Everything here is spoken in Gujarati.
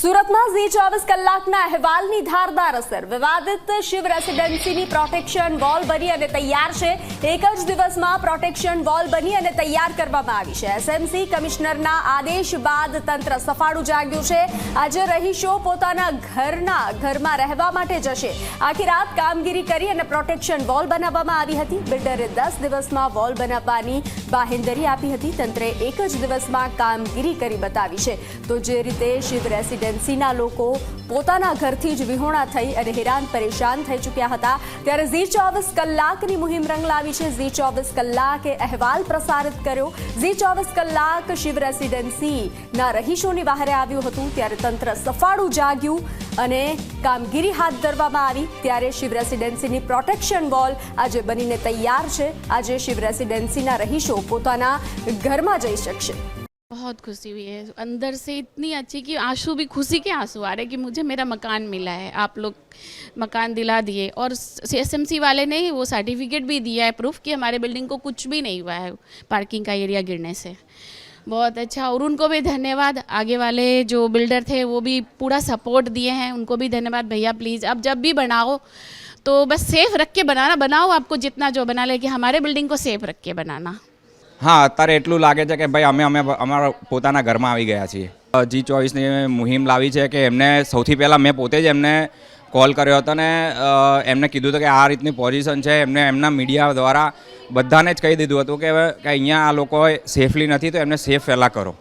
સુરતમાં ઝી 24 કલાકના અહેવાલની ધારદાર અસર. વિવાદિત શિવ રેસિડેન્સીની પ્રોટેક્શન વોલ બની અને તૈયાર છે. એક જ દિવસમાં પ્રોટેક્શન વોલ બની અને તૈયાર કરવામાં આવી છે. એસએમસી કમિશનરના આદેશ બાદ તંત્ર સફાળું જાગ્યું છે. આજે રહીશો પોતાના ઘરમાં રહેવા માટે જશે. આખી રાત કામગીરી કરી અને પ્રોટેક્શન વોલ બનાવવામાં આવી હતી. બિલ્ડરે 10 દિવસમાં વોલ બનાવવાની બાહેંધરી આપી હતી. તંત્રે એક જ દિવસમાં કામગીરી કરી બતાવી છે. તો જે રીતે શિવ રેસિડેન્સીના લોકો પોતાના ઘરથી જ વિહોણા થઈ અને હેરાન પરેશાન થઈ ચૂક્યા હતા, ત્યારે ઝી 24 કલાકની મુહિમ રંગ લાવી છે. ઝી 24 કલાકે અહેવાલ પ્રસારિત કર્યો. ઝી 24 કલાક શિવ રેસિડેન્સીના રહીશોની બહારે આવ્યું હતું, ત્યારે તંત્ર સફાળું જાગ્યું અને કામગીરી હાથ ધરવામાં આવી. ત્યારે શિવ રેસિડેન્સીની પ્રોટેક્શન વોલ આજે બનીને તૈયાર છે. આજે શિવ રેસિડેન્સીના રહીશો પોતાના ઘરમાં જઈ શકશે. बहुत खुशी हुई है अंदर से, इतनी अच्छी कि आंसू भी, खुशी के आंसू आ रहे कि मुझे मेरा मकान मिला है. आप लोग मकान दिला दिए और एसएमसी वाले ने वो सर्टिफिकेट भी दिया है, प्रूफ कि हमारे बिल्डिंग को कुछ भी नहीं हुआ है पार्किंग का एरिया गिरने से. बहुत अच्छा. और उनको भी धन्यवाद. आगे वाले जो बिल्डर थे वो भी पूरा सपोर्ट दिए हैं, उनको भी धन्यवाद. भैया प्लीज़ अब जब भी बनाओ तो बस सेफ रख के बनाना. बनाओ आपको जितना जो बना ले, कि हमारे बिल्डिंग को सेफ रख के बनाना. હા, અત્યારે એટલું લાગે છે કે ભાઈ અમે અમારા પોતાના ઘરમાં આવી ગયા છીએ. ઝી 24ની મુહિમ લાવી છે કે એમને સૌથી પહેલાં મેં પોતે જ એમને કોલ કર્યો હતો ને એમને કીધું હતું કે આ રીતની પોઝિશન છે. એમને એમના મીડિયા દ્વારા બધાને જ કહી દીધું હતું કે અહીંયા આ લોકો સેફલી નથી, તો એમને સેફ પહેલાં કરો.